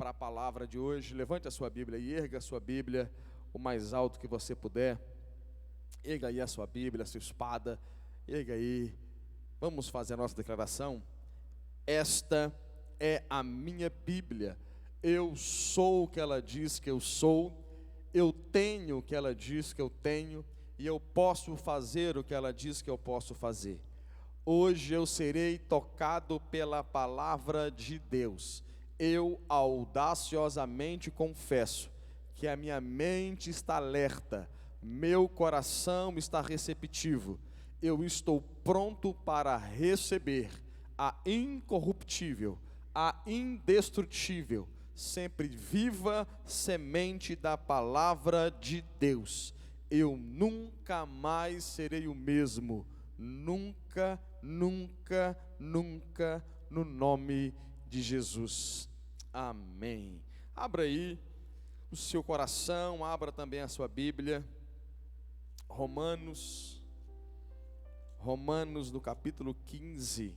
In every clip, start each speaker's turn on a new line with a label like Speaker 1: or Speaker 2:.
Speaker 1: para a palavra de hoje. Levante a sua Bíblia e erga a sua Bíblia o mais alto que você puder. Erga aí a sua Bíblia, a sua espada, erga aí. Vamos fazer a nossa declaração. Esta é a minha Bíblia. Eu sou o que ela diz que eu sou. Eu tenho o que ela diz que eu tenho. E eu posso fazer o que ela diz que eu posso fazer. Hoje eu serei tocado pela palavra de Deus. Eu audaciosamente confesso que a minha mente está alerta, meu coração está receptivo. Eu estou pronto para receber a incorruptível, a indestrutível, sempre viva semente da palavra de Deus. Eu nunca mais serei o mesmo. Nunca, nunca, nunca, no nome de Jesus. Amém. Abra aí o seu coração, abra também a sua Bíblia. Romanos no capítulo 15.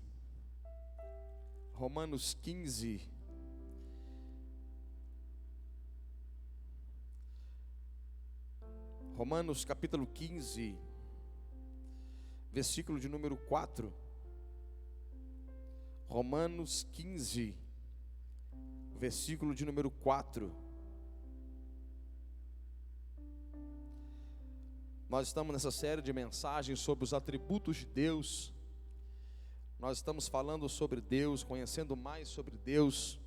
Speaker 1: Romanos 15. Romanos capítulo 15. Versículo de número 4. Romanos 15, versículo de número 4. Nós estamos nessa série de mensagens sobre os atributos de Deus. Nós estamos falando sobre Deus, conhecendo mais sobre Deus.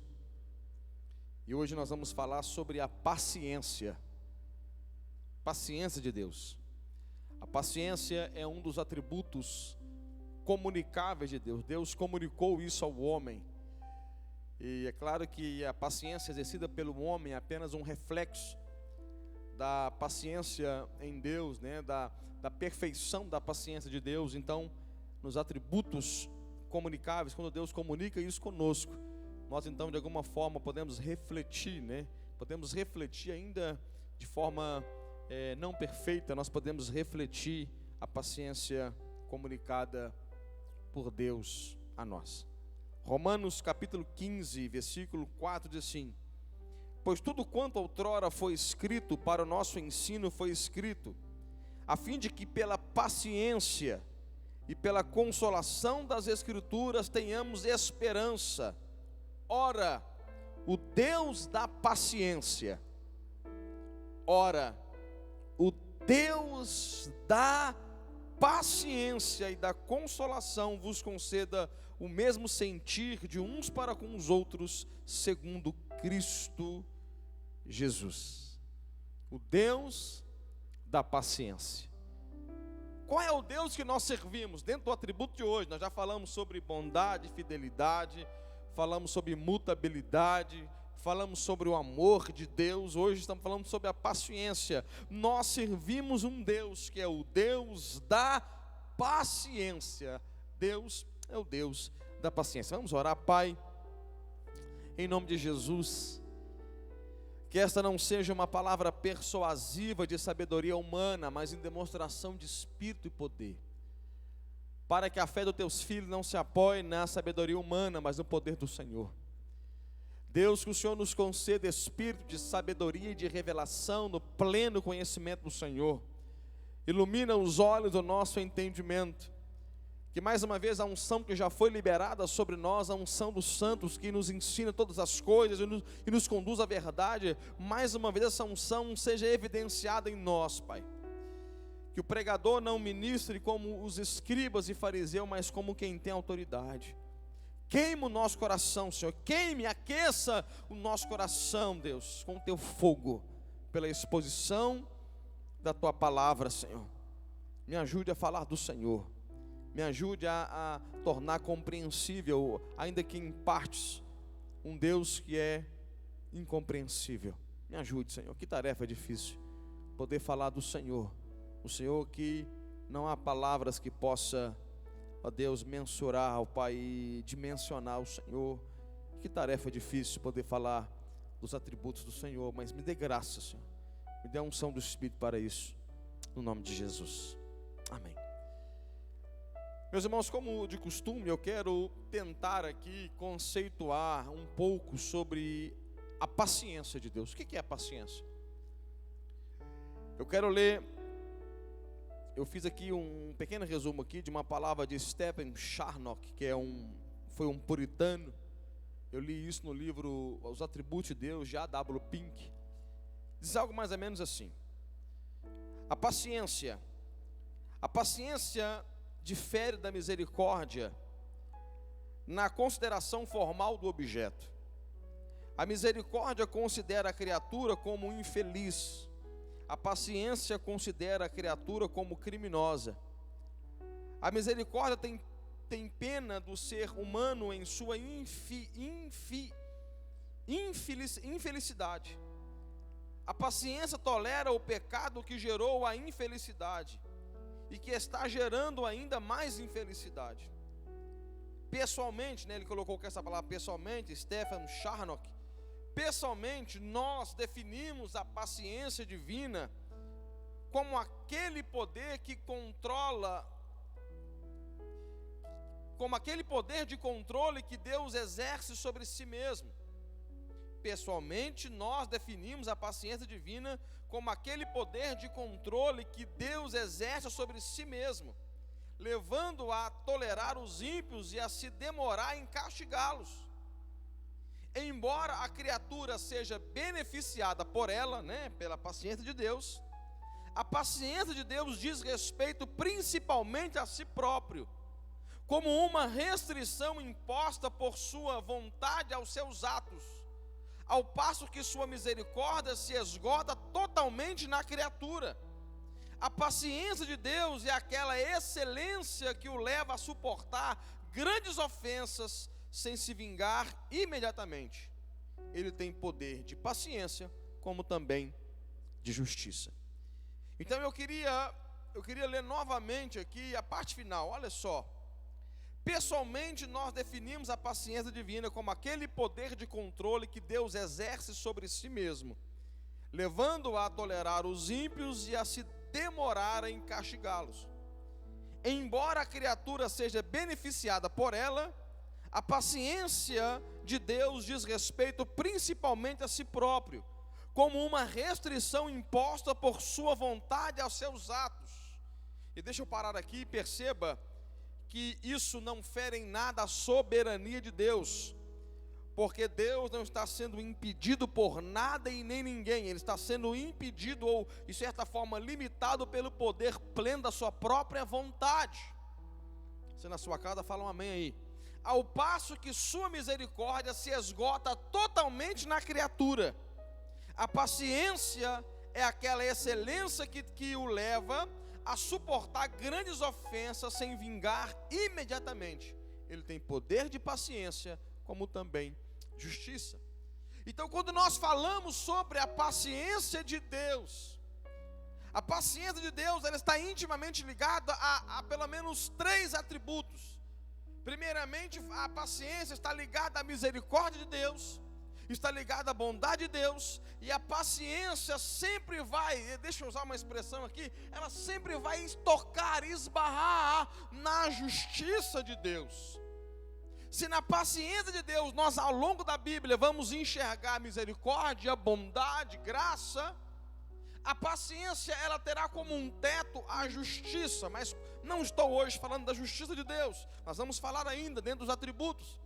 Speaker 1: E hoje nós vamos falar sobre a paciência. Paciência de Deus. A paciência é um dos atributos comunicáveis de Deus. Deus comunicou isso ao homem. E é claro que a paciência exercida pelo homem é apenas um reflexo da paciência em Deus, né? da perfeição da paciência de Deus. Então, nos atributos comunicáveis, quando Deus comunica isso conosco, nós então de alguma forma podemos refletir, né? Podemos refletir ainda de forma não perfeita, nós podemos refletir a paciência comunicada por Deus a nós. Romanos capítulo 15, versículo 4 diz assim: pois tudo quanto outrora foi escrito para o nosso ensino foi escrito, a fim de que pela paciência e pela consolação das Escrituras tenhamos esperança. Ora, o Deus da paciência, o Deus da paciência e da consolação vos conceda o mesmo sentir de uns para com os outros, segundo Cristo Jesus. O Deus da paciência. Qual é o Deus que nós servimos? Dentro do atributo de hoje, nós já falamos sobre bondade, fidelidade, falamos sobre imutabilidade, falamos sobre o amor de Deus. Hoje estamos falando sobre a paciência. Nós servimos um Deus que é o Deus da paciência. Deus é o Deus da paciência. Vamos orar. Pai, em nome de Jesus, que esta não seja uma palavra persuasiva de sabedoria humana, mas em demonstração de espírito e poder, para que a fé dos teus filhos não se apoie na sabedoria humana, mas no poder do Senhor. Deus, que o Senhor nos conceda espírito de sabedoria e de revelação no pleno conhecimento do Senhor. Ilumina os olhos do nosso entendimento. Que mais uma vez a unção que já foi liberada sobre nós, a unção dos santos que nos ensina todas as coisas e nos conduz à verdade, mais uma vez essa unção seja evidenciada em nós, Pai. Que o pregador não ministre como os escribas e fariseus, mas como quem tem autoridade. Queima o nosso coração, Senhor, queime, aqueça o nosso coração, Deus, com o teu fogo, pela exposição da tua palavra, Senhor. Me ajude a falar do Senhor, me ajude a tornar compreensível, ainda que em partes, um Deus que é incompreensível. Me ajude, Senhor, que tarefa difícil, poder falar do Senhor, o Senhor que não há palavras que possa, ó Deus, mensurar, ó Pai, e dimensionar o Senhor. Que tarefa difícil poder falar dos atributos do Senhor, mas me dê graça, Senhor, me dê a unção do Espírito para isso, no nome de Jesus, amém. Meus irmãos, como de costume, eu quero tentar aqui conceituar um pouco sobre a paciência de Deus. O que é a paciência? Eu quero ler, eu fiz aqui um pequeno resumo aqui de uma palavra de Stephen Charnock, que foi um puritano. Eu li isso no livro Os Atributos de Deus, de A.W. Pink. Diz algo mais ou menos assim: a paciência difere da misericórdia na consideração formal do objeto. A misericórdia considera a criatura como infeliz. A paciência considera a criatura como criminosa. A misericórdia tem pena do ser humano em sua infelicidade. A paciência tolera o pecado que gerou a infelicidade e que está gerando ainda mais infelicidade. Pessoalmente, ele colocou essa palavra pessoalmente, Stephen Charnock. Pessoalmente, nós definimos a paciência divina como aquele poder que controla, como aquele poder de controle que Deus exerce sobre si mesmo. Pessoalmente, nós definimos a paciência divina como aquele poder de controle que Deus exerce sobre si mesmo, levando a tolerar os ímpios e a se demorar em castigá-los. Embora a criatura seja beneficiada por ela, pela paciência de Deus, a paciência de Deus diz respeito principalmente a si próprio, como uma restrição imposta por sua vontade aos seus atos, ao passo que sua misericórdia se esgota totalmente na criatura. A paciência de Deus é aquela excelência que o leva a suportar grandes ofensas sem se vingar imediatamente. Ele tem poder de paciência, como também de justiça. Então eu queria ler novamente aqui a parte final. Olha só. Pessoalmente, nós definimos a paciência divina como aquele poder de controle que Deus exerce sobre si mesmo, levando-o a tolerar os ímpios e a se demorar em castigá-los. Embora a criatura seja beneficiada por ela, a paciência de Deus diz respeito principalmente a si próprio, como uma restrição imposta por sua vontade aos seus atos. E deixa eu parar aqui e perceba que isso não fere em nada a soberania de Deus, porque Deus não está sendo impedido por nada e nem ninguém. Ele está sendo impedido ou, de certa forma, limitado pelo poder pleno da sua própria vontade. Você na sua casa fala um amém aí. Ao passo que sua misericórdia se esgota totalmente na criatura. A paciência é aquela excelência que o leva a suportar grandes ofensas sem vingar imediatamente. Ele tem poder de paciência, como também justiça. Então, quando nós falamos sobre a paciência de Deus, a paciência de Deus, ela está intimamente ligada a pelo menos 3 atributos. Primeiramente, a paciência está ligada à misericórdia de Deus, está ligada à bondade de Deus, e a paciência sempre vai, deixa eu usar uma expressão aqui, ela sempre vai tocar, esbarrar na justiça de Deus. Se na paciência de Deus, nós ao longo da Bíblia vamos enxergar misericórdia, bondade, graça, a paciência ela terá como um teto a justiça, mas não estou hoje falando da justiça de Deus, nós vamos falar ainda dentro dos atributos.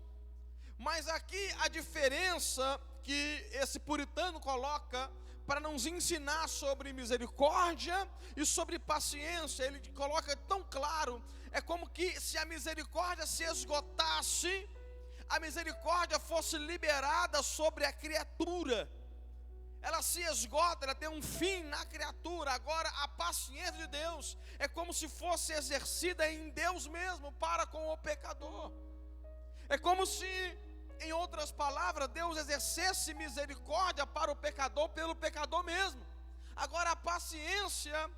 Speaker 1: Mas aqui a diferença que esse puritano coloca para nos ensinar sobre misericórdia e sobre paciência, ele coloca tão claro, é como que se a misericórdia se esgotasse, a misericórdia fosse liberada sobre a criatura. Ela se esgota, ela tem um fim na criatura. Agora a paciência de Deus é como se fosse exercida em Deus mesmo para com o pecador. É como se, em outras palavras, Deus exercesse misericórdia para o pecador pelo pecador mesmo. Agora a paciência,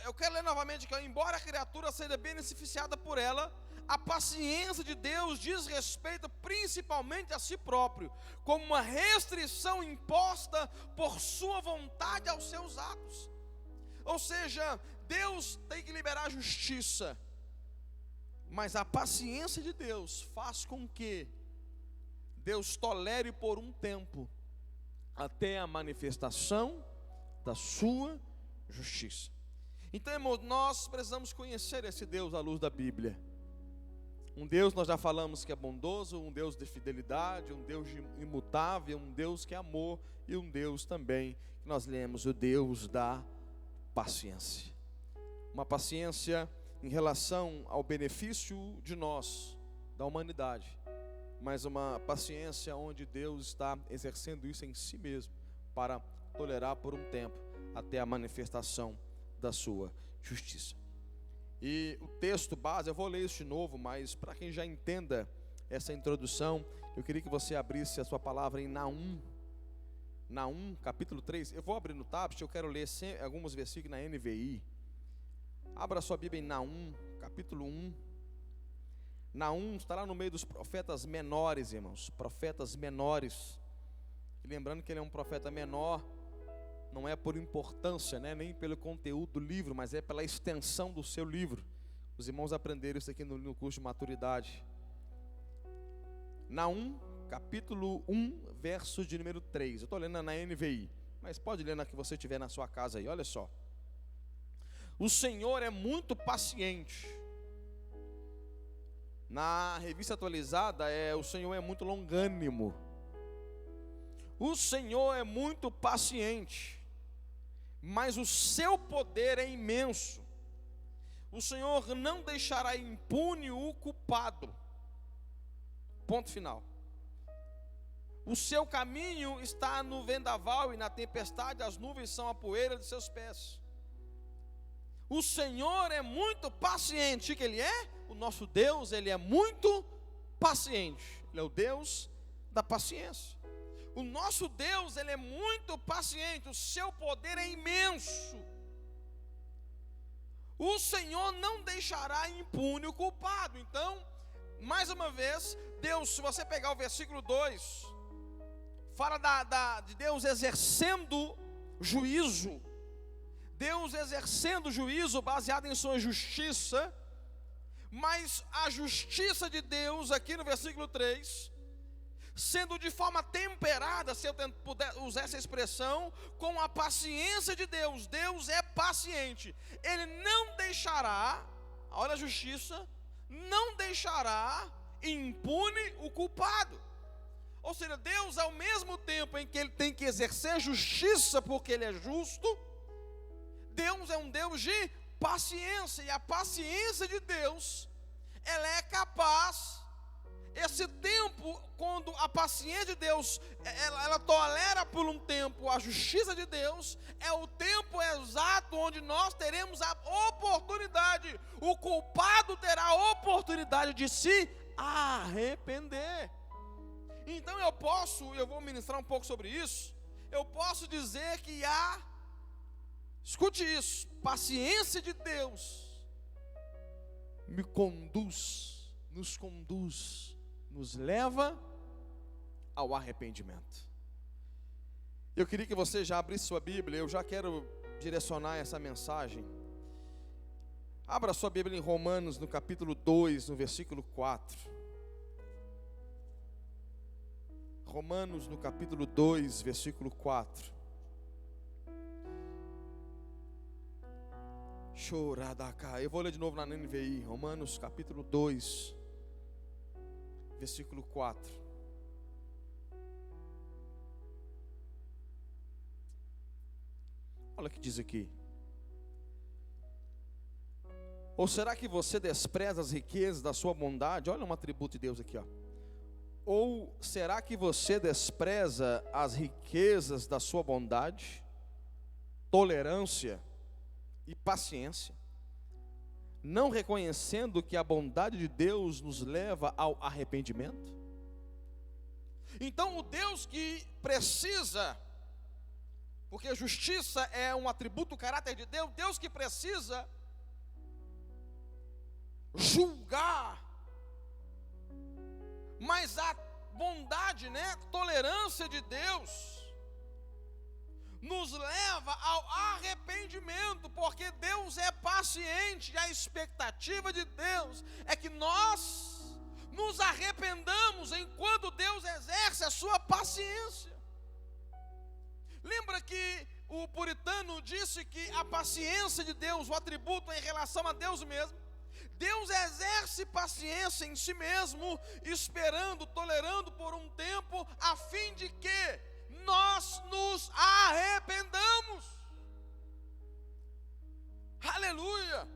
Speaker 1: eu quero ler novamente que embora a criatura seja beneficiada por ela, a paciência de Deus diz respeito principalmente a si próprio, como uma restrição imposta por sua vontade aos seus atos. Ou seja, Deus tem que liberar a justiça, mas a paciência de Deus faz com que Deus tolere por um tempo até a manifestação da sua justiça. Então, irmãos, nós precisamos conhecer esse Deus à luz da Bíblia. Um Deus, nós já falamos, que é bondoso, um Deus de fidelidade, um Deus imutável, um Deus que é amor, e um Deus também, que nós lemos, o Deus da paciência. Uma paciência em relação ao benefício de nós, da humanidade, mas uma paciência onde Deus está exercendo isso em si mesmo, para tolerar por um tempo, até a manifestação da sua justiça. E o texto base, eu vou ler isso de novo, mas para quem já entenda essa introdução, eu queria que você abrisse a sua palavra em Naum, capítulo 3. Eu vou abrir no tablet, eu quero ler alguns versículos na NVI. Abra a sua Bíblia em Naum, capítulo 1. Naum está lá no meio dos profetas menores, irmãos, profetas menores. E lembrando que ele é um profeta menor, não é por importância, né, nem pelo conteúdo do livro, mas é pela extensão do seu livro. Os irmãos aprenderam isso aqui no curso de maturidade. Naum, capítulo 1, verso de número 3. Eu estou lendo na NVI, mas pode ler na que você tiver na sua casa aí, olha só. O Senhor é muito paciente. Na revista atualizada, o Senhor é muito longânimo. O Senhor é muito paciente, mas o seu poder é imenso. O Senhor não deixará impune o culpado. Ponto final. O seu caminho está no vendaval, e na tempestade as nuvens são a poeira de seus pés. O Senhor é muito paciente. O que Ele é? O nosso Deus, Ele é muito paciente. Ele é o Deus da paciência. O nosso Deus, Ele é muito paciente. O seu poder é imenso. O Senhor não deixará impune o culpado. Então, mais uma vez, Deus, se você pegar o versículo 2, fala de Deus exercendo juízo. Deus exercendo juízo baseado em sua justiça. Mas a justiça de Deus, aqui no versículo 3, sendo de forma temperada, se eu puder usar essa expressão, com a paciência de Deus. Deus é paciente. Ele não deixará, olha a justiça, não deixará impune o culpado. Ou seja, Deus, ao mesmo tempo em que Ele tem que exercer justiça porque Ele é justo, Deus é um Deus de paciência. E a paciência de Deus, ela é capaz, esse tempo, quando a paciência de Deus, ela tolera por um tempo a justiça de Deus, é o tempo exato onde nós teremos a oportunidade, o culpado terá a oportunidade de se arrepender. Então eu vou ministrar um pouco sobre isso. Eu posso dizer que escute isso, paciência de Deus nos leva ao arrependimento. Eu queria que você já abrisse sua Bíblia, eu já quero direcionar essa mensagem. Abra sua Bíblia em Romanos, no capítulo 2, no versículo 4. Romanos, no capítulo 2, versículo 4. Eu vou ler de novo na NVI. Romanos, capítulo 2, versículo 4. Olha o que diz aqui. Ou será que você despreza as riquezas da sua bondade? Olha um atributo de Deus aqui, ó. Ou será que você despreza as riquezas da sua bondade, tolerância e paciência, não reconhecendo que a bondade de Deus nos leva ao arrependimento? Então o Deus que precisa, porque a justiça é um atributo, o caráter de Deus, Deus que precisa julgar, mas a bondade, tolerância de Deus nos leva ao arrependimento, porque Deus é paciente, e a expectativa de Deus é que nós nos arrependamos enquanto Deus exerce a sua paciência. O puritano disse que a paciência de Deus, o atributo em relação a Deus mesmo, Deus exerce paciência em si mesmo, esperando, tolerando por um tempo, a fim de que nós nos arrependamos. Aleluia!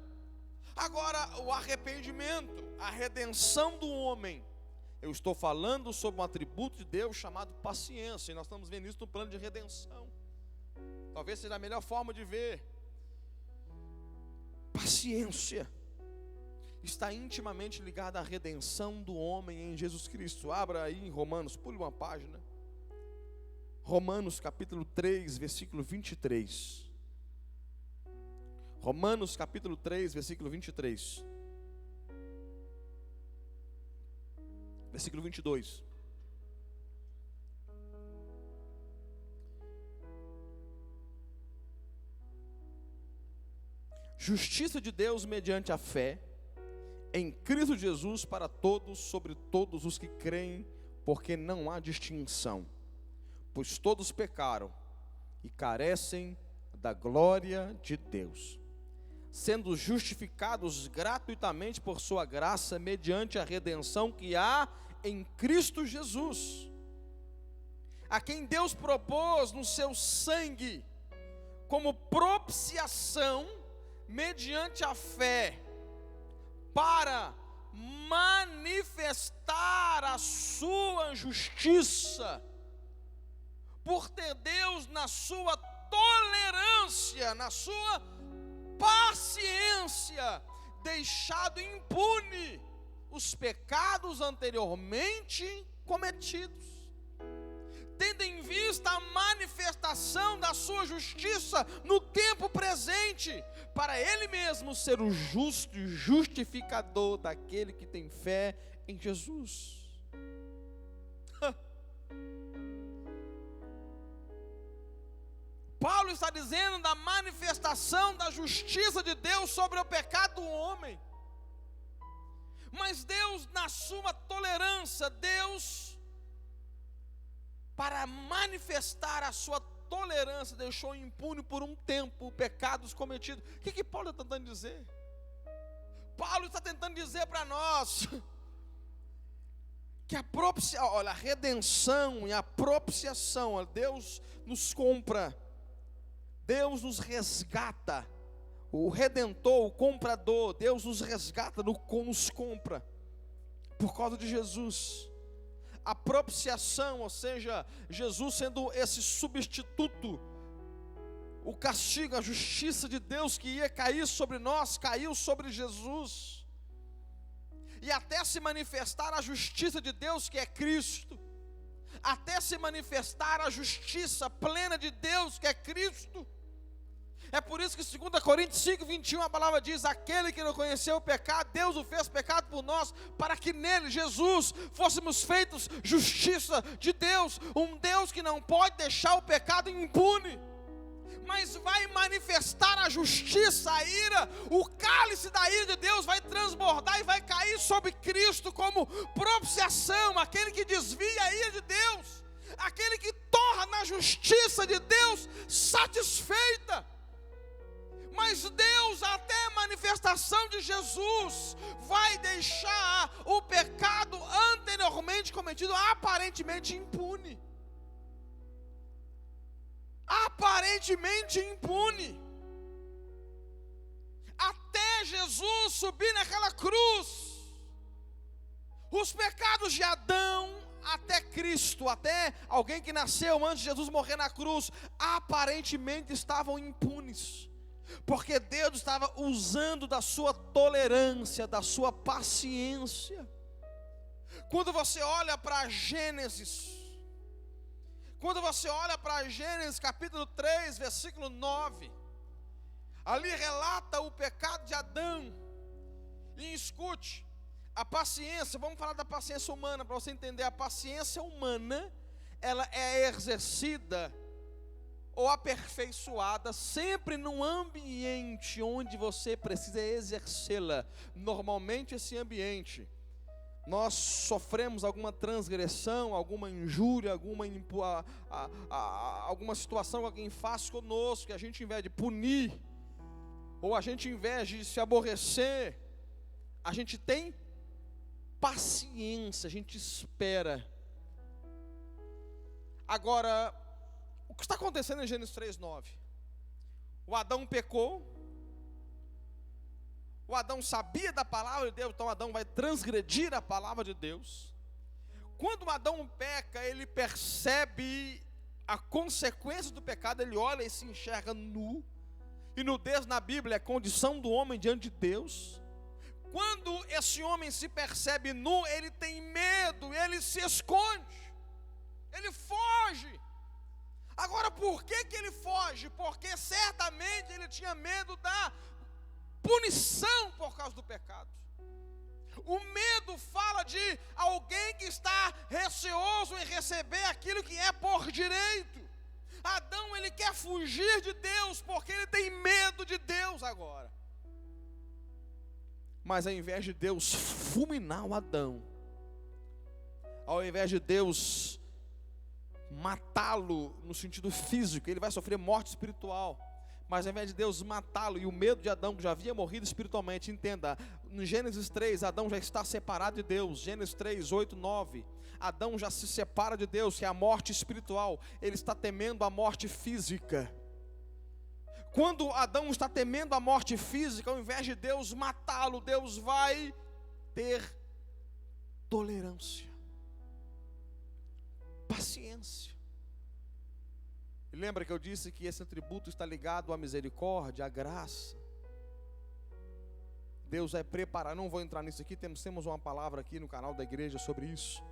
Speaker 1: Agora, o arrependimento, a redenção do homem, eu estou falando sobre um atributo de Deus chamado paciência, e nós estamos vendo isso no plano de redenção. Talvez seja a melhor forma de ver. Paciência está intimamente ligada à redenção do homem em Jesus Cristo. Abra aí em Romanos, pule uma página. Romanos capítulo 3, versículo 23. Romanos capítulo 3, versículo 23. Versículo 22. Justiça de Deus mediante a fé em Cristo Jesus para todos, sobre todos os que creem, porque não há distinção, pois todos pecaram e carecem da glória de Deus, sendo justificados gratuitamente por sua graça, mediante a redenção que há em Cristo Jesus, a quem Deus propôs no seu sangue, como propiciação, mediante a fé, para manifestar a sua justiça, por ter Deus na sua tolerância, na sua paciência, deixado impune os pecados anteriormente cometidos, tendo em vista a manifestação da sua justiça no tempo presente, para Ele mesmo ser o justo e justificador daquele que tem fé em Jesus. Paulo está dizendo da manifestação da justiça de Deus sobre o pecado do homem. Mas Deus, na sua tolerância, Deus, para manifestar a sua tolerância, deixou impune por um tempo pecados cometidos. O que Paulo está tentando dizer? Paulo está tentando dizer para nós que a redenção e a propiciação, Deus nos compra, Deus nos resgata, o Redentor, o comprador, Deus nos resgata, nos compra, por causa de Jesus. A propiciação, ou seja, Jesus sendo esse substituto, o castigo, a justiça de Deus que ia cair sobre nós, caiu sobre Jesus, e até se manifestar a justiça de Deus que é Cristo, até se manifestar a justiça plena de Deus que é Cristo. É por isso que 2 Coríntios 5, 21, a palavra diz: aquele que não conheceu o pecado, Deus o fez pecado por nós, para que nele, Jesus, fôssemos feitos justiça de Deus. Um Deus que não pode deixar o pecado impune, mas vai manifestar a justiça, a ira, o cálice da ira de Deus vai transbordar e vai cair sobre Cristo como propiciação, aquele que desvia a ira de Deus, aquele que torna a justiça de Deus satisfeita. Mas Deus, até a manifestação de Jesus, vai deixar o pecado anteriormente cometido aparentemente impune. Aparentemente impune. Até Jesus subir naquela cruz, os pecados de Adão até Cristo, até alguém que nasceu antes de Jesus morrer na cruz, aparentemente estavam impunes, porque Deus estava usando da sua tolerância, da sua paciência. Quando você olha para Gênesis, capítulo 3, versículo 9, ali relata o pecado de Adão. E escute, a paciência, vamos falar da paciência humana, para você entender. A paciência humana, ela é exercida ou aperfeiçoada sempre num ambiente onde você precisa exercê-la. Normalmente esse ambiente nós sofremos alguma transgressão, alguma injúria, alguma situação que alguém faz conosco, que a gente, ao invés de punir, ou a gente, ao invés de se aborrecer, a gente tem paciência, a gente espera. Agora, o que está acontecendo em Gênesis 3:9? O Adão pecou, o Adão sabia da palavra de Deus, então Adão vai transgredir a palavra de Deus. Quando o Adão peca, ele percebe a consequência do pecado, ele olha e se enxerga nu. E nudez na Bíblia é condição do homem diante de Deus. Quando esse homem se percebe nu, ele tem medo, ele se esconde, ele foge. Agora, por que ele foge? Porque certamente ele tinha medo da punição por causa do pecado. O medo fala de alguém que está receoso em receber aquilo que é por direito. Adão, ele quer fugir de Deus porque ele tem medo de Deus agora. Mas ao invés de Deus fulminar o Adão, ao invés de Deus matá-lo no sentido físico, ele vai sofrer morte espiritual. Mas ao invés de Deus matá-lo, e o medo de Adão, que já havia morrido espiritualmente, entenda, no Gênesis 3, Adão já está separado de Deus. Gênesis 3, 8, 9, Adão já se separa de Deus, que é a morte espiritual. Ele está temendo a morte física. Quando Adão está temendo a morte física, ao invés de Deus matá-lo, Deus vai ter tolerância, paciência. E lembra que eu disse que esse atributo está ligado à misericórdia, à graça. Deus vai preparar, não vou entrar nisso aqui, temos uma palavra aqui no canal da igreja sobre isso.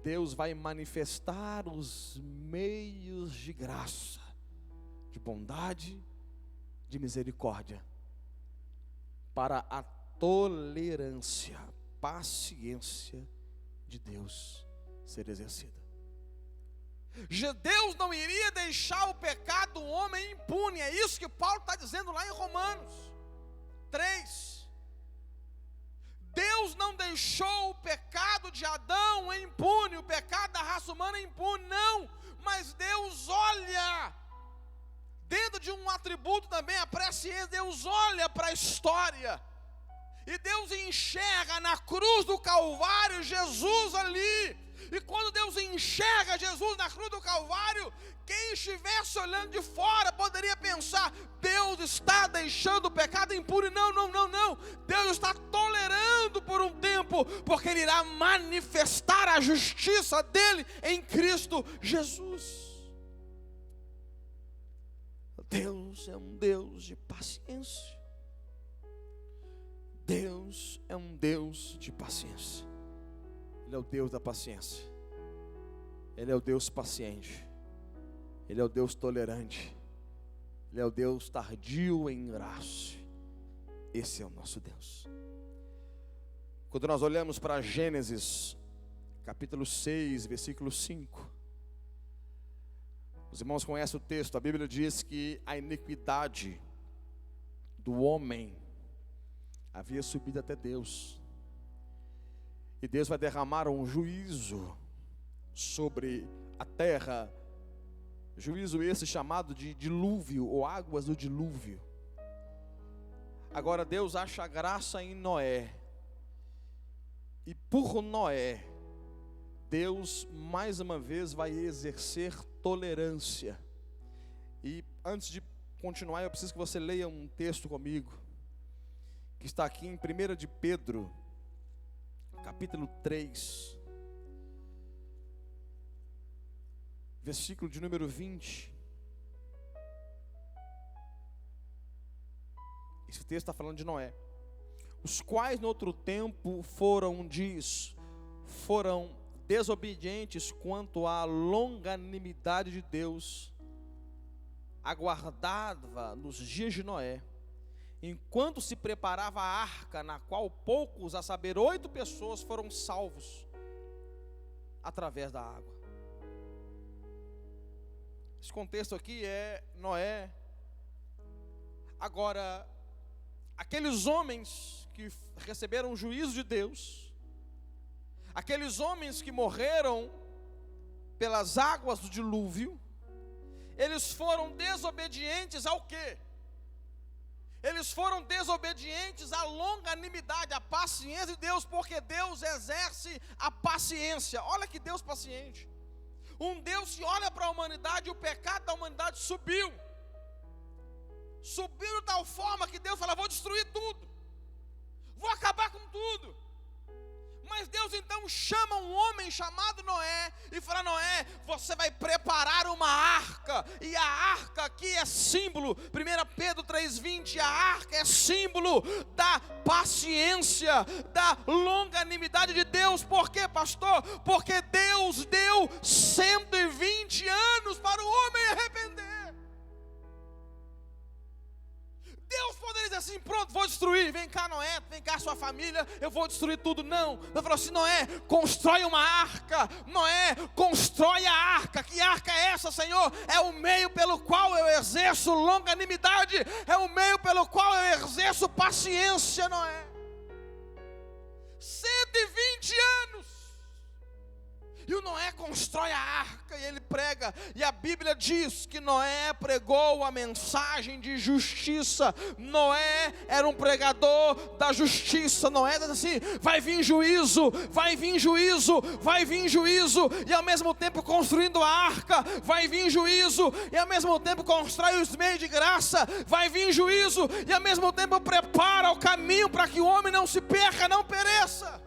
Speaker 1: Deus vai manifestar os meios de graça, de bondade, de misericórdia, para a tolerância, paciência de Deus ser exercida. Deus não iria deixar o pecado do homem impune. É isso que Paulo está dizendo lá em Romanos 3. Deus não deixou o pecado de Adão impune, o pecado da raça humana impune, não. Mas Deus olha, dentro de um atributo também, a presciência, Deus olha para a história. E Deus enxerga na cruz do Calvário Jesus ali. E quando Deus enxerga Jesus na cruz do Calvário, quem estivesse olhando de fora poderia pensar: Deus está deixando o pecado impune. Não. Deus está tolerando por um tempo, porque Ele irá manifestar a justiça dEle em Cristo Jesus. Deus é um Deus de paciência. Deus é um Deus de paciência. Ele é o Deus da paciência. Ele é o Deus paciente. Ele é o Deus tolerante. Ele é o Deus tardio em graça. Esse é o nosso Deus. Quando nós olhamos para Gênesis, capítulo 6, versículo 5. Os irmãos conhecem o texto. A Bíblia diz que a iniquidade do homem havia subido até Deus. E Deus vai derramar um juízo sobre a terra. Juízo esse chamado de dilúvio, ou águas do dilúvio. Agora Deus acha graça em Noé. E por Noé, Deus mais uma vez vai exercer tolerância. E antes de continuar, eu preciso que você leia um texto comigo, que está aqui em 1 de Pedro, capítulo 3, versículo de número 20. Esse texto está falando de Noé. Os quais no outro tempo foram desobedientes quanto à longanimidade de Deus, aguardava nos dias de Noé, enquanto se preparava a arca, na qual poucos, a saber 8 pessoas, foram salvos através da água. Esse contexto aqui é Noé. Agora, aqueles homens que receberam o juízo de Deus, Aqueles homens que morreram pelas águas do dilúvio, eles foram desobedientes ao quê? Eles foram desobedientes à longanimidade, à paciência de Deus, porque Deus exerce a paciência. Olha que Deus paciente. Um Deus que olha para a humanidade e o pecado da humanidade subiu. Subiu de tal forma que Deus fala: vou destruir tudo, vou acabar com tudo. Mas Deus então chama um homem chamado Noé e fala: Noé, você vai preparar uma arca. E a arca aqui é símbolo, 1 Pedro 3,20, a arca é símbolo da paciência, da longanimidade de Deus. Por quê, pastor? Porque Deus deu 120 anos para o homem arrepender. Deus poderia dizer assim: pronto, vou destruir, vem cá Noé, vem cá sua família, eu vou destruir tudo. Não, Deus falou assim: Noé, constrói uma arca. Noé, constrói a arca. Que arca é essa, Senhor? É o meio pelo qual eu exerço longanimidade, é o meio pelo qual eu exerço paciência, Noé. 120 anos. E o Noé constrói a arca e ele prega. E a Bíblia diz que Noé pregou a mensagem de justiça. Noé era um pregador da justiça. Noé diz assim: vai vir juízo, vai vir juízo, vai vir juízo. E ao mesmo tempo construindo a arca, vai vir juízo. E ao mesmo tempo constrói os meios de graça, vai vir juízo. E ao mesmo tempo prepara o caminho para que o homem não se perca, não pereça.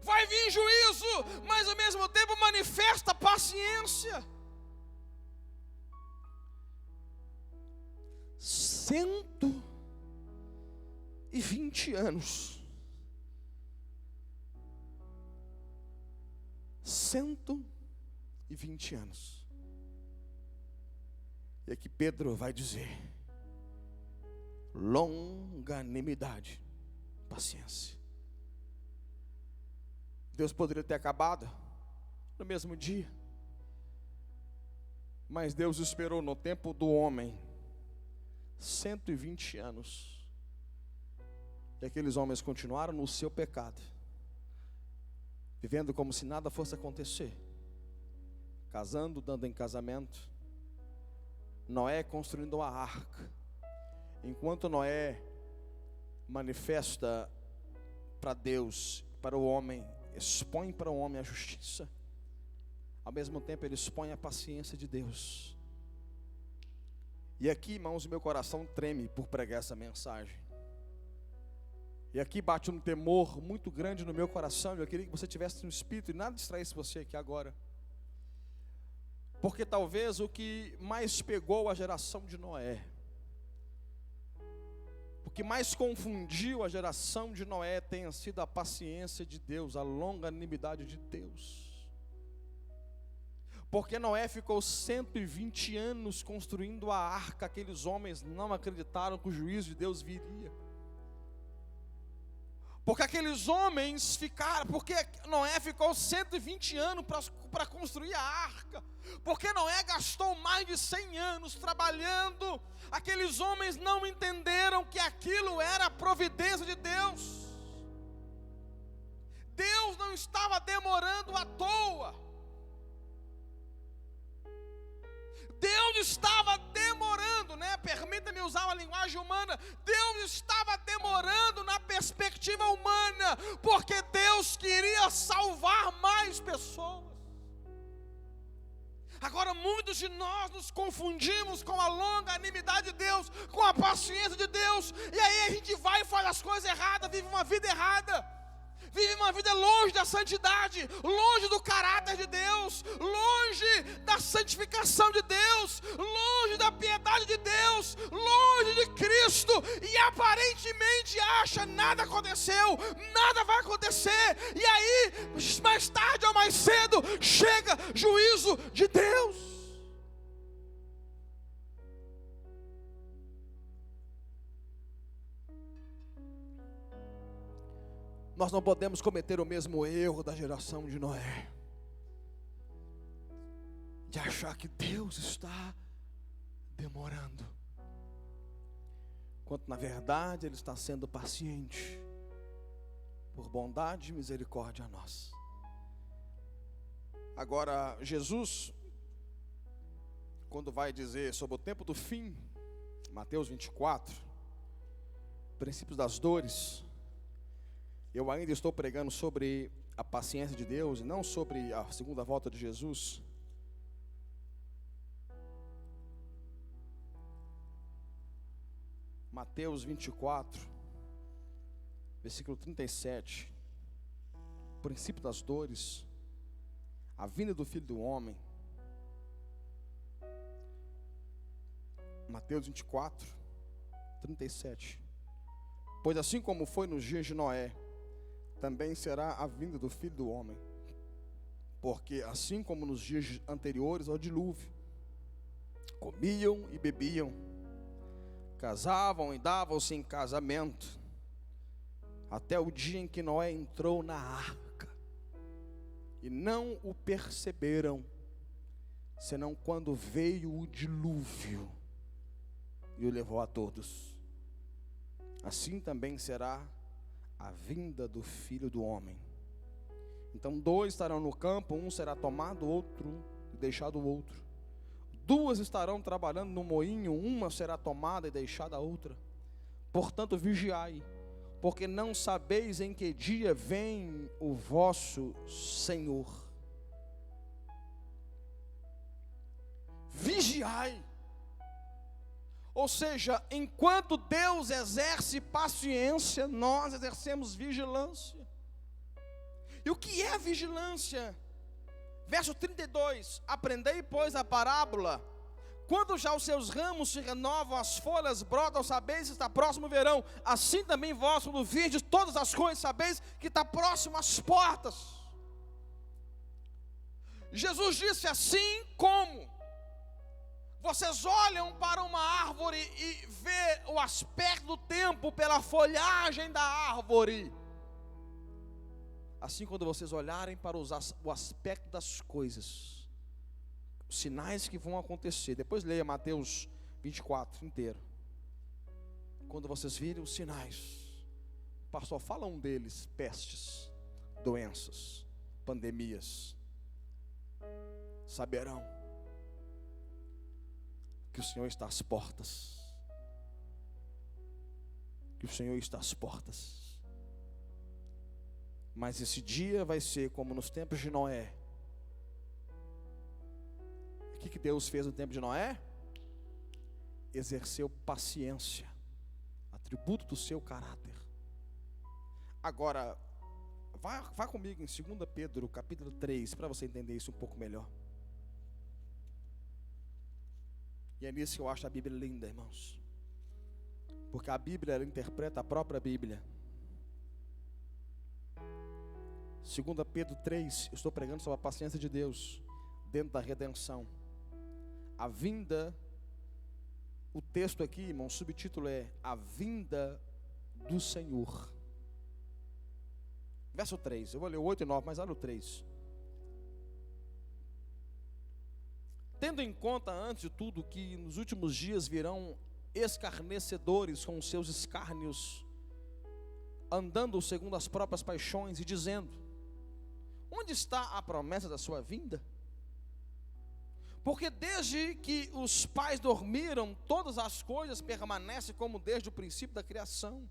Speaker 1: Vai vir juízo, mas ao mesmo tempo manifesta paciência. 120 anos. 120 anos. E aqui Pedro vai dizer: longanimidade, paciência. Deus poderia ter acabado no mesmo dia, mas Deus esperou no tempo do homem 120 anos, e aqueles homens continuaram no seu pecado, vivendo como se nada fosse acontecer, casando, dando em casamento. Noé construindo a arca. Enquanto Noé manifesta para Deus, para o homem, expõe para o homem a justiça, ao mesmo tempo ele expõe a paciência de Deus. E aqui, irmãos, meu coração treme por pregar essa mensagem. E aqui bate um temor muito grande no meu coração. Eu queria que você tivesse no espírito e nada distraísse você aqui agora, porque talvez o que mais pegou a geração de Noé, o que mais confundiu a geração de Noé, tenha sido a paciência de Deus, a longanimidade de Deus. Porque Noé ficou 120 anos construindo a arca. Aqueles homens não acreditaram que o juízo de Deus viria. Porque aqueles homens ficaram, porque Noé ficou 120 anos para construir a arca, porque Noé gastou mais de 100 anos trabalhando. Aqueles homens não entenderam que aquilo era a providência de Deus. Deus não estava demorando à toa. Deus estava demorando, permita-me usar uma linguagem humana. Deus estava demorando na perspectiva humana, porque Deus queria salvar mais pessoas. Agora muitos de nós nos confundimos com a longanimidade de Deus, com a paciência de Deus, e aí a gente vai e faz as coisas erradas, vive uma vida errada. Vive uma vida longe da santidade, longe do caráter de Deus, longe da santificação de Deus, longe da piedade de Deus, longe de Cristo, e aparentemente acha: nada aconteceu, nada vai acontecer, e aí, mais tarde ou mais cedo, chega juízo de Deus. Nós não podemos cometer o mesmo erro da geração de Noé, de achar que Deus está demorando, quando na verdade Ele está sendo paciente. por bondade e misericórdia a nós. Agora, Jesus, quando vai dizer sobre o tempo do fim, Mateus 24, princípios das dores, eu ainda estou pregando sobre a paciência de Deus e não sobre a segunda volta de Jesus. Mateus 24, versículo 37, princípio das dores, a vinda do Filho do Homem. Mateus 24, 37. Pois assim como foi nos dias de Noé, também será a vinda do Filho do Homem. Porque assim como nos dias anteriores ao dilúvio, comiam e bebiam, casavam e davam-se em casamento, até o dia em que Noé entrou na arca, e não o perceberam, senão quando veio o dilúvio e o levou a todos. Assim também será a vinda do Filho do Homem. Então 2 estarão no campo, um será tomado, outro e deixado o outro. 2 estarão trabalhando no moinho, uma será tomada e deixada a outra. Portanto, vigiai, porque não sabeis em que dia vem o vosso Senhor. Vigiai. Ou seja, enquanto Deus exerce paciência, nós exercemos vigilância. E o que é vigilância? Verso 32, aprendei, pois, a parábola. Quando já os seus ramos se renovam, as folhas brotam, sabeis que está próximo o verão. Assim também vós, quando virdes todas as coisas, sabeis que está próximo às portas. Jesus disse: assim como vocês olham para uma árvore e vê o aspecto do tempo pela folhagem da árvore, assim quando vocês olharem para o aspecto das coisas, os sinais que vão acontecer, depois leia Mateus 24 inteiro. Quando vocês virem os sinais, pastor, fala um deles: pestes, doenças, pandemias, saberão que o Senhor está às portas. Que o Senhor está às portas. Mas esse dia vai ser como nos tempos de Noé. O que Deus fez no tempo de Noé? Exerceu paciência, atributo do seu caráter. Agora, vá comigo em 2 Pedro, capítulo 3, para você entender isso um pouco melhor. E é nisso que eu acho a Bíblia linda, irmãos. Porque a Bíblia, ela interpreta a própria Bíblia. 2 Pedro 3, eu estou pregando sobre a paciência de Deus dentro da redenção. A vinda, o texto aqui, irmão, o subtítulo é a vinda do Senhor. Verso 3, eu vou ler o 8 e 9, mas olha o 3. Tendo em conta, antes de tudo, que nos últimos dias virão escarnecedores com seus escárnios, andando segundo as próprias paixões e dizendo: onde está a promessa da sua vinda? Porque desde que os pais dormiram, todas as coisas permanecem como desde o princípio da criação.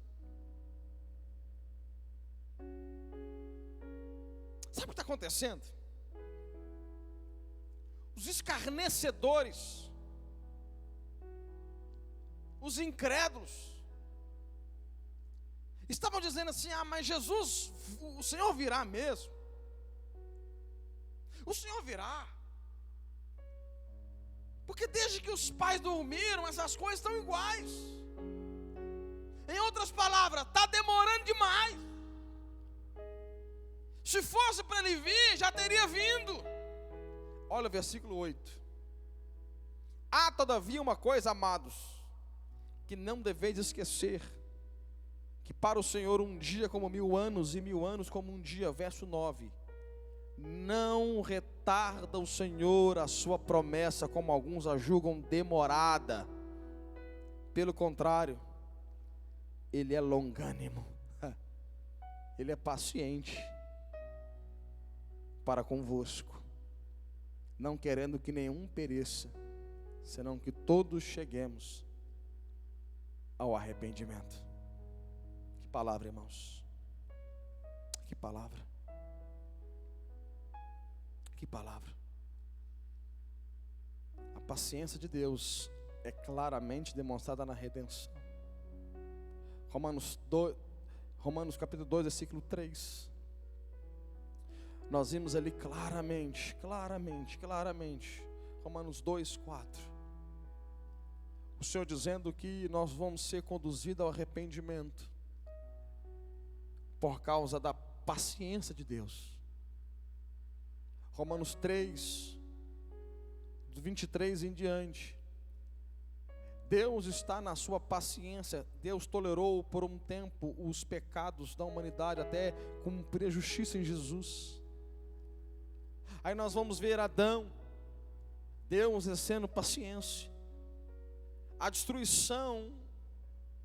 Speaker 1: Sabe o que está acontecendo? Os escarnecedores, os incrédulos, estavam dizendo assim: ah, mas Jesus, o Senhor virá mesmo. O Senhor virá. Porque desde que os pais dormiram, essas coisas estão iguais. Em outras palavras, está demorando demais. Se fosse para ele vir, já teria vindo. Olha o versículo 8. Há todavia uma coisa, amados, que não deveis esquecer, que para o Senhor um dia como 1000 anos, e 1000 anos como um dia. Verso 9. Não retarda o Senhor a sua promessa, como alguns a julgam demorada. Pelo contrário, Ele é longânimo. Ele é paciente para convosco, não querendo que nenhum pereça, senão que todos cheguemos ao arrependimento. Que palavra, irmãos. Que palavra. Que palavra. A paciência de Deus é claramente demonstrada na redenção. Romanos capítulo 2, versículo 3. Nós vimos ali claramente. Romanos 2, 4. O Senhor dizendo que nós vamos ser conduzidos ao arrependimento por causa da paciência de Deus. Romanos 3, do 23 em diante. Deus está na sua paciência. Deus tolerou por um tempo os pecados da humanidade até cumprir a justiça em Jesus. Aí nós vamos ver Adão, Deus exercendo paciência. A destruição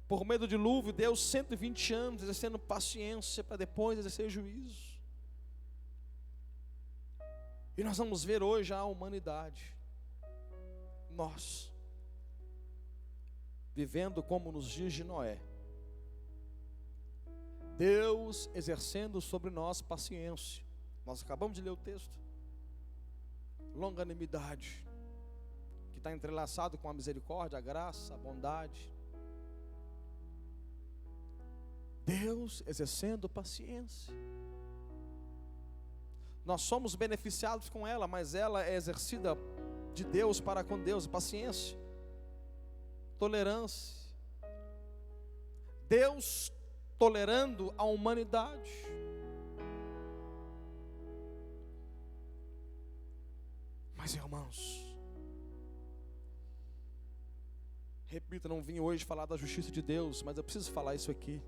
Speaker 1: por meio do dilúvio, Deus 120 anos exercendo paciência para depois exercer juízo. E nós vamos ver hoje a humanidade, nós, vivendo como nos dias de Noé. Deus exercendo sobre nós paciência. Nós acabamos de ler o texto. Longanimidade, que está entrelaçado com a misericórdia, a graça, a bondade. Deus exercendo paciência. Nós somos beneficiados com ela, mas ela é exercida de Deus para com Deus. Paciência, tolerância. Deus tolerando a humanidade. Mas, irmãos, repito, não vim hoje falar da justiça de Deus, mas eu preciso falar isso aqui.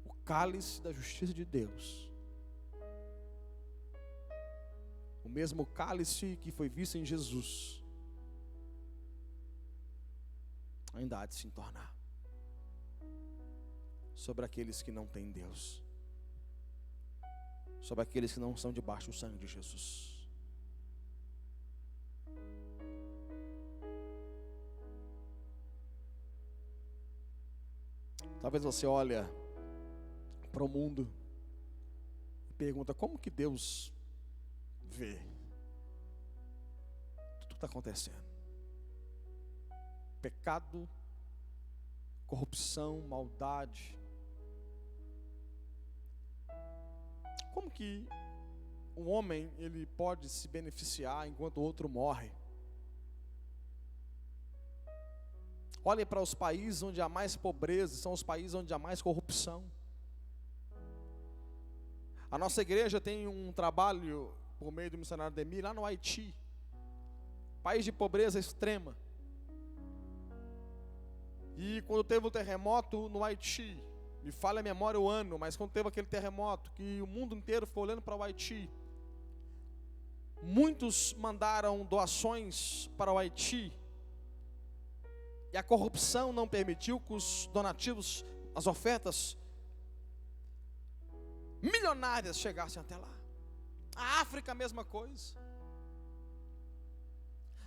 Speaker 1: O cálice da justiça de Deus, o mesmo cálice que foi visto em Jesus, ainda há de se entornar sobre aqueles que não têm Deus, sobre aqueles que não são debaixo do sangue de Jesus. Talvez você olha para o mundo e pergunta: como que Deus vê tudo que está acontecendo? Pecado, corrupção, maldade. Como que um homem ele pode se beneficiar enquanto o outro morre? Olhem para os países onde há mais pobreza, são os países onde há mais corrupção. A nossa igreja tem um trabalho por meio do missionário Ademir lá no Haiti, país de pobreza extrema. E quando teve o terremoto no Haiti, me falha a memória o ano, mas quando teve aquele terremoto, que o mundo inteiro ficou olhando para o Haiti, muitos mandaram doações para o Haiti, e a corrupção não permitiu que os donativos, as ofertas milionárias chegassem até lá. A África, a mesma coisa.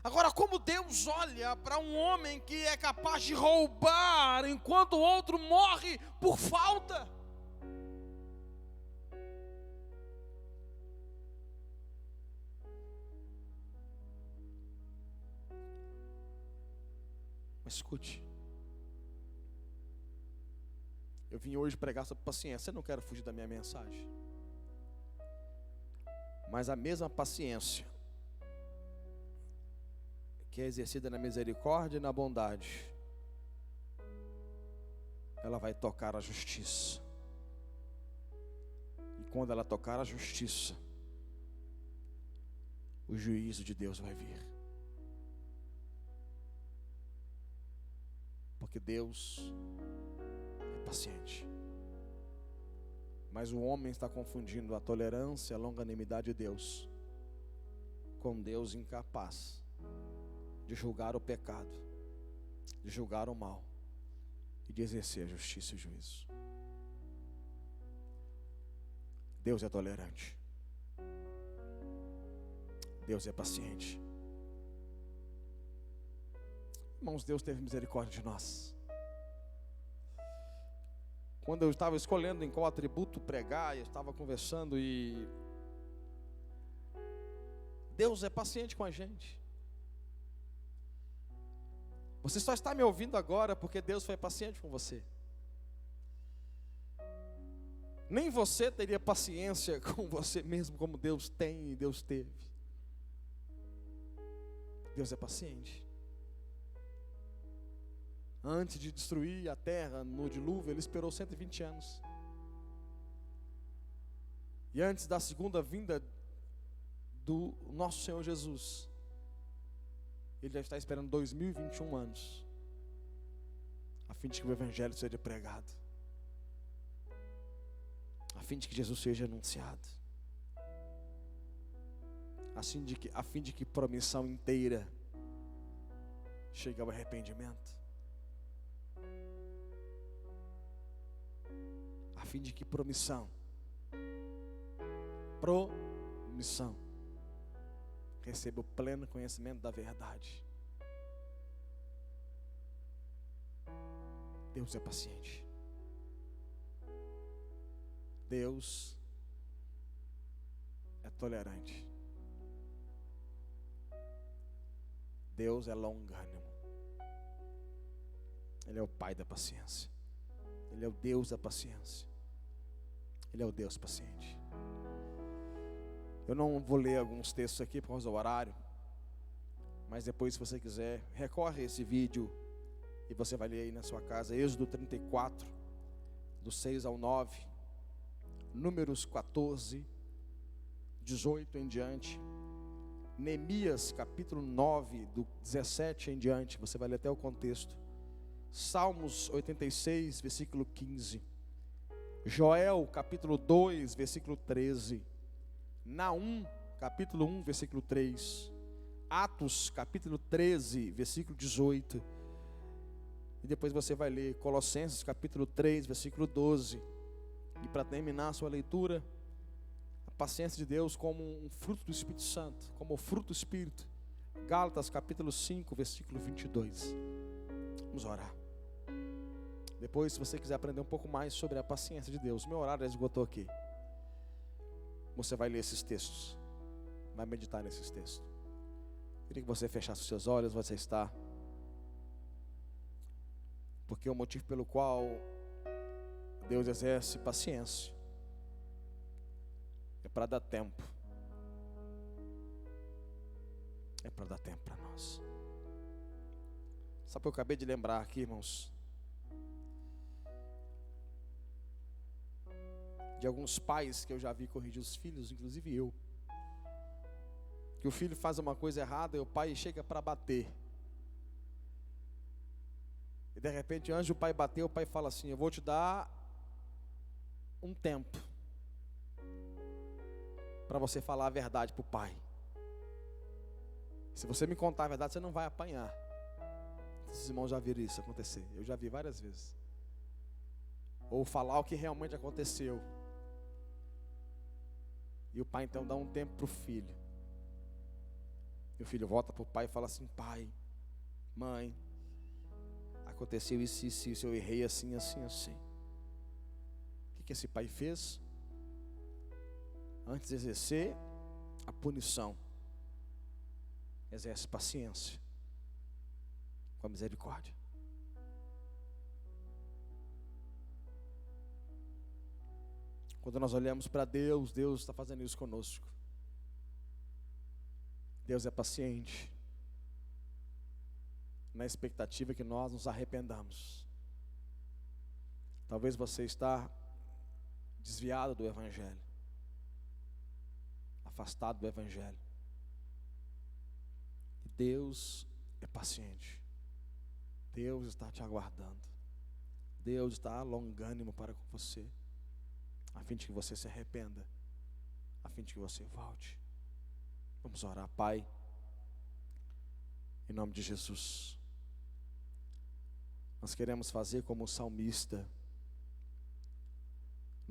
Speaker 1: Agora, como Deus olha para um homem que é capaz de roubar enquanto o outro morre por falta? Mas escute, eu vim hoje pregar sobre paciência. Eu não quero fugir da minha mensagem, mas a mesma paciência que é exercida na misericórdia e na bondade, ela vai tocar a justiça. E quando ela tocar a justiça, o juízo de Deus vai vir. Porque Deus é paciente. Mas o homem está confundindo a tolerância, a longanimidade de Deus com Deus incapaz de julgar o pecado, de julgar o mal e de exercer a justiça e o juízo. Deus é tolerante. Deus é paciente. Irmãos, Deus teve misericórdia de nós. Quando eu estava escolhendo em qual atributo pregar, eu estava conversando e Deus é paciente com a gente. Você só está me ouvindo agora porque Deus foi paciente com você. Nem você teria paciência com você mesmo como Deus tem e Deus teve. Deus é paciente. Antes de destruir a terra no dilúvio, Ele esperou 120 anos. E antes da segunda vinda do nosso Senhor Jesus, Ele já está esperando 2021 anos, a fim de que o Evangelho seja pregado, a fim de que Jesus seja anunciado, a fim de que promissão inteira chegue ao arrependimento, a fim de que promissão receba o pleno conhecimento da verdade. Deus é paciente. Deus é tolerante. Deus é longânimo. Ele é o Pai da paciência. Ele é o Deus da paciência. Ele é o Deus paciente. Eu não vou ler alguns textos aqui por causa do horário, mas depois, se você quiser, recorre a esse vídeo e você vai ler aí na sua casa. Êxodo 34, do 6 ao 9, Números 14, 18 em diante, Neemias capítulo 9, do 17 em diante, você vai ler até o contexto, Salmos 86, versículo 15, Joel capítulo 2, versículo 13, Naum, capítulo 1, versículo 3, Atos, capítulo 13, versículo 18, e depois você vai ler Colossenses, capítulo 3, versículo 12, e para terminar a sua leitura, a paciência de Deus como um fruto do Espírito Santo, como o fruto do Espírito, Gálatas, capítulo 5, versículo 22, vamos orar. Depois, se você quiser aprender um pouco mais sobre a paciência de Deus, meu horário esgotou aqui. Você vai ler esses textos, vai meditar nesses textos. Queria que você fechasse os seus olhos, você está. Porque o motivo pelo qual Deus exerce paciência é para dar tempo. É para dar tempo para nós. Sabe o que eu acabei de lembrar aqui, irmãos? De alguns pais que eu já vi corrigir os filhos, inclusive eu. Que o filho faz uma coisa errada e o pai chega para bater. E de repente, antes do pai bater, o pai fala assim: eu vou te dar um tempo para você falar a verdade para o pai. Se você me contar a verdade, você não vai apanhar. Esses irmãos já viram isso acontecer. Eu já vi várias vezes. Ou falar o que realmente aconteceu. E o pai então dá um tempo para o filho. E o filho volta para o pai e fala assim: pai, mãe, aconteceu isso, eu errei assim. O que esse pai fez? Antes de exercer a punição, exerce paciência com a misericórdia. Quando nós olhamos para Deus, Deus está fazendo isso conosco. Deus é paciente, na expectativa que nós nos arrependamos. Talvez você está desviado do Evangelho, afastado do Evangelho. E Deus é paciente. Deus está te aguardando. Deus está longânimo para com você, a fim de que você se arrependa, a fim de que você volte. Vamos orar. Pai, em nome de Jesus, nós queremos fazer como o salmista.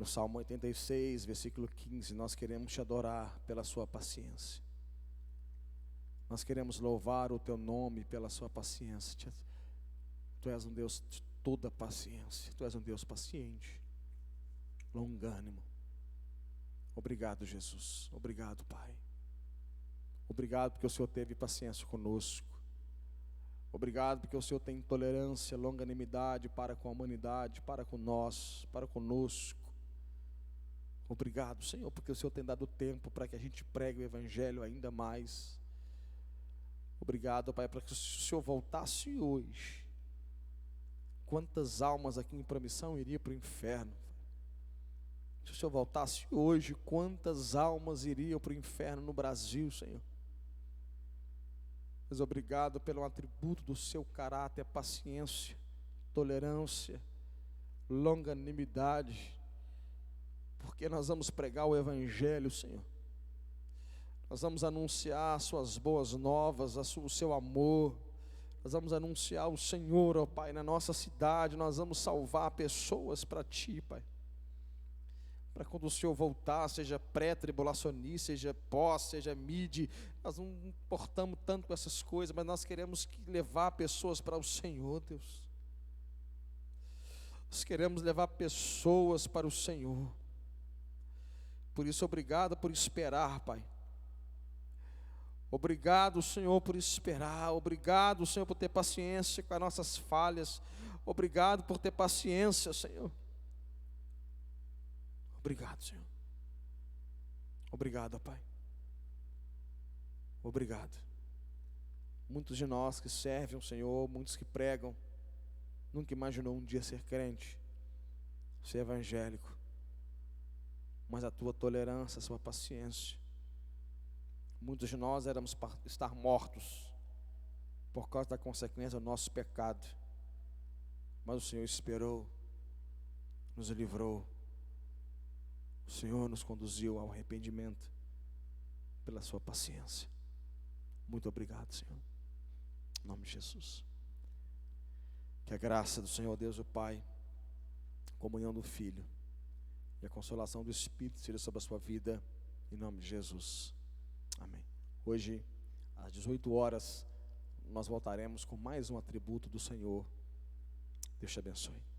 Speaker 1: No Salmo 86, versículo 15, nós queremos te adorar pela sua paciência. Nós queremos louvar o teu nome pela sua paciência. Tu és um Deus de toda paciência. Tu és um Deus paciente, longânimo. Obrigado, Jesus. Obrigado, Pai. Obrigado porque o Senhor teve paciência conosco. Obrigado porque o Senhor tem tolerância, longanimidade para com a humanidade, para com nós, para conosco. Obrigado, Senhor, porque o Senhor tem dado tempo para que a gente pregue o Evangelho ainda mais. Obrigado, Pai, para que se o Senhor voltasse hoje, quantas almas aqui em Promissão iriam para o inferno? Se o Senhor voltasse hoje, quantas almas iriam para o inferno no Brasil, Senhor? Mas obrigado pelo atributo do seu caráter, paciência, tolerância, longanimidade, porque nós vamos pregar o Evangelho, Senhor. Nós vamos anunciar as suas boas novas, o seu amor. Nós vamos anunciar o Senhor, ó Pai, na nossa cidade. Nós vamos salvar pessoas para Ti, Pai. Para quando o Senhor voltar, seja pré-tribulacionista, seja pós, seja mid, nós não importamos tanto com essas coisas, mas nós queremos levar pessoas para o Senhor, Deus. Nós queremos levar pessoas para o Senhor. Por isso, obrigado por esperar, Pai. Obrigado, Senhor, por esperar. Obrigado, Senhor, por ter paciência com as nossas falhas. Obrigado por ter paciência, Senhor. Obrigado, Senhor. Obrigado, Pai. Obrigado. Muitos de nós que servem o Senhor, muitos que pregam, nunca imaginou um dia ser crente, ser evangélico. Mas a tua tolerância, a sua paciência. Muitos de nós éramos para estar mortos por causa da consequência do nosso pecado. Mas o Senhor esperou, nos livrou. O Senhor nos conduziu ao arrependimento pela sua paciência. Muito obrigado, Senhor. Em nome de Jesus. Que a graça do Senhor Deus o Pai, a comunhão do Filho e a consolação do Espírito seja sobre a sua vida, em nome de Jesus. Amém. Hoje, às 18 horas, nós voltaremos com mais um atributo do Senhor. Deus te abençoe.